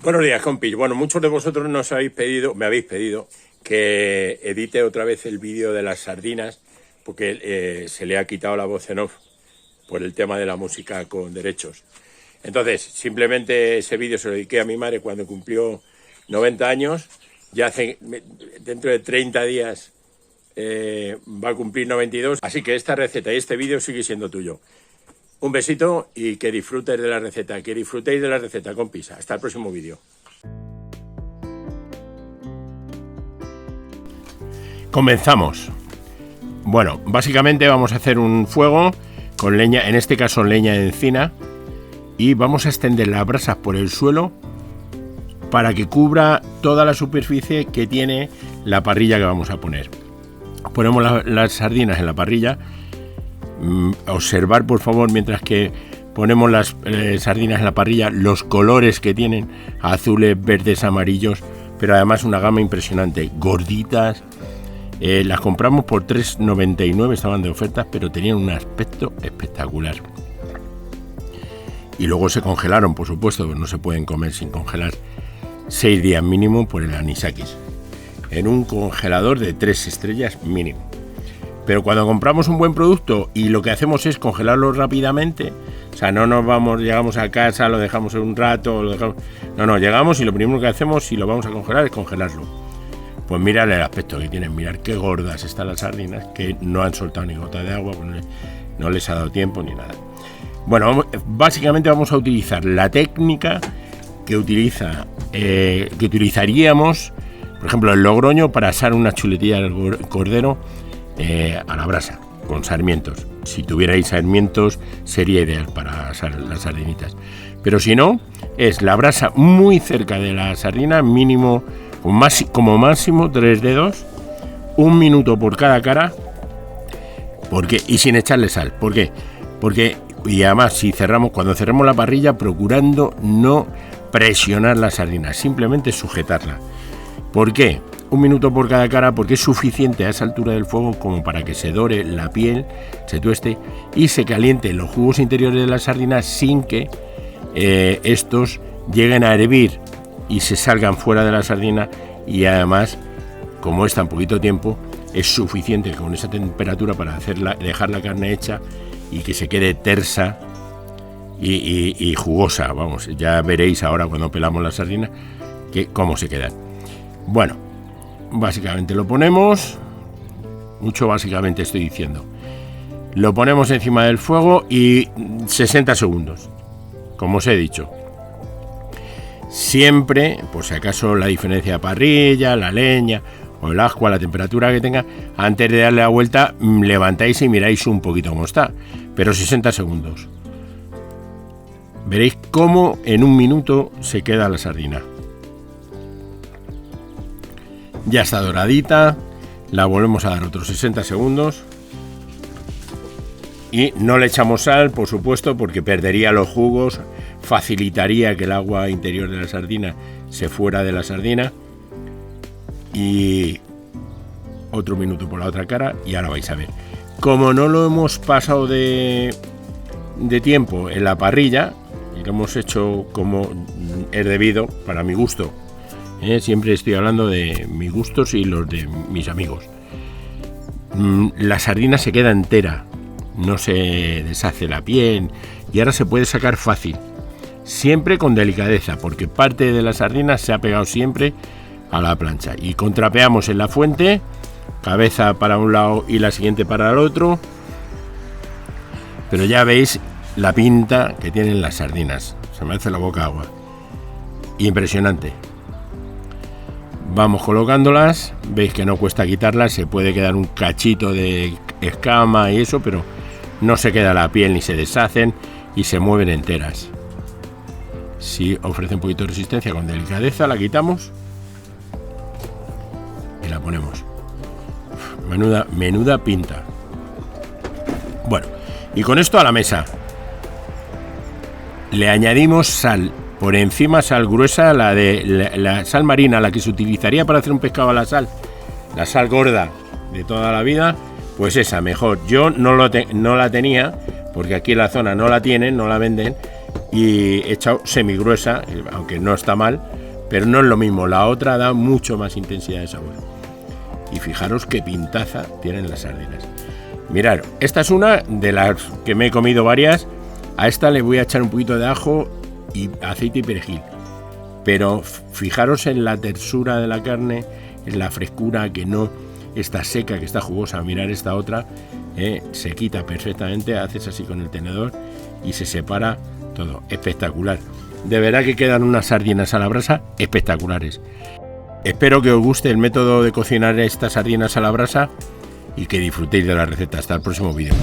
Buenos días, compis. Bueno, muchos de vosotros me habéis pedido que edite otra vez el vídeo de las sardinas porque se le ha quitado la voz en off por el tema de la música con derechos. Entonces, simplemente ese vídeo se lo dediqué a mi madre cuando cumplió 90 años. Dentro de 30 días va a cumplir 92. Así que esta receta y este vídeo sigue siendo tuyo. Un besito y que disfrutes de la receta, compis. Hasta el próximo vídeo. Comenzamos. Bueno, básicamente vamos a hacer un fuego con leña, en este caso leña de encina, y vamos a extender las brasas por el suelo para que cubra toda la superficie que tiene la parrilla que vamos a poner. Ponemos las sardinas en la parrilla. Observar, por favor, mientras que ponemos las sardinas en la parrilla, los colores que tienen: azules, verdes, amarillos, pero además una gama impresionante, gorditas. Las compramos por 3,99, estaban de ofertas, pero tenían un aspecto espectacular. Y luego se congelaron, por supuesto, no se pueden comer sin congelar. 6 días mínimo por el anisakis, en un congelador de 3 estrellas mínimo. Pero cuando compramos un buen producto y lo que hacemos es congelarlo rápidamente, o sea, llegamos a casa, lo dejamos un rato, no, llegamos y lo primero que hacemos si lo vamos a congelar es congelarlo. Pues mirad el aspecto que tienen, mirad qué gordas están las sardinas, que no han soltado ni gota de agua, pues no les ha dado tiempo ni nada. Bueno, básicamente vamos a utilizar la técnica que utilizaríamos, por ejemplo, en Logroño, para asar una chuletilla de cordero a la brasa, con sarmientos. Si tuvierais sarmientos sería ideal para asar las sardinitas, pero si no, es la brasa muy cerca de la sardina, mínimo, como máximo 3 dedos, 1 minuto por cada cara, y sin echarle sal. ¿Por qué? Y además, cuando cerramos la parrilla, procurando no presionar la sardina, simplemente sujetarla. ¿Por qué? 1 minuto por cada cara, porque es suficiente a esa altura del fuego como para que se dore la piel, se tueste y se calienten los jugos interiores de la sardina sin que estos lleguen a hervir y se salgan fuera de la sardina. Y además, como es tan poquito tiempo, es suficiente con esa temperatura para dejar la carne hecha y que se quede tersa y jugosa. Vamos, ya veréis ahora cuando pelamos la sardina cómo se quedan. Bueno, básicamente lo ponemos, básicamente estoy diciendo, lo ponemos encima del fuego y 60 segundos, como os he dicho. Siempre, por si acaso la diferencia de parrilla, la leña o el agua, la temperatura que tenga, antes de darle la vuelta, levantáis y miráis un poquito cómo está, pero 60 segundos. Veréis cómo en 1 minuto se queda la sardina. Ya está doradita, la volvemos a dar otros 60 segundos y no le echamos sal, por supuesto, porque perdería los jugos, facilitaría que el agua interior de la sardina se fuera de la sardina. Y otro minuto por la otra cara y ahora vais a ver. Como no lo hemos pasado de tiempo en la parrilla y lo hemos hecho como es debido, para mi gusto, siempre estoy hablando de mis gustos y los de mis amigos, la sardina se queda entera, no se deshace la piel y ahora se puede sacar fácil, siempre con delicadeza, porque parte de la sardina se ha pegado siempre a la plancha. Y contrapeamos en la fuente, cabeza para un lado y la siguiente para el otro, pero ya veis la pinta que tienen las sardinas, se me hace la boca agua, impresionante. Vamos colocándolas, veis que no cuesta quitarlas, se puede quedar un cachito de escama y eso, pero no se queda la piel ni se deshacen y se mueven enteras. Si ofrece un poquito de resistencia, con delicadeza la quitamos y la ponemos. Menuda pinta. Bueno, y con esto a la mesa le añadimos sal por encima, sal gruesa, la sal marina, la que se utilizaría para hacer un pescado a la sal gorda de toda la vida, pues esa mejor. Yo no la tenía, porque aquí en la zona no la tienen, no la venden, y he echado semigruesa, aunque no está mal, pero no es lo mismo. La otra da mucho más intensidad de sabor. Y fijaros qué pintaza tienen las sardinas. Mirad, esta es una de las que me he comido varias. A esta le voy a echar un poquito de ajo y aceite y perejil. Pero fijaros en la tersura de la carne, en la frescura, que no está seca, que está jugosa. Mirad esta otra, se quita perfectamente, haces así con el tenedor y se separa todo. Espectacular. De verdad que quedan unas sardinas a la brasa espectaculares. Espero que os guste el método de cocinar estas sardinas a la brasa y que disfrutéis de la receta. Hasta el próximo vídeo.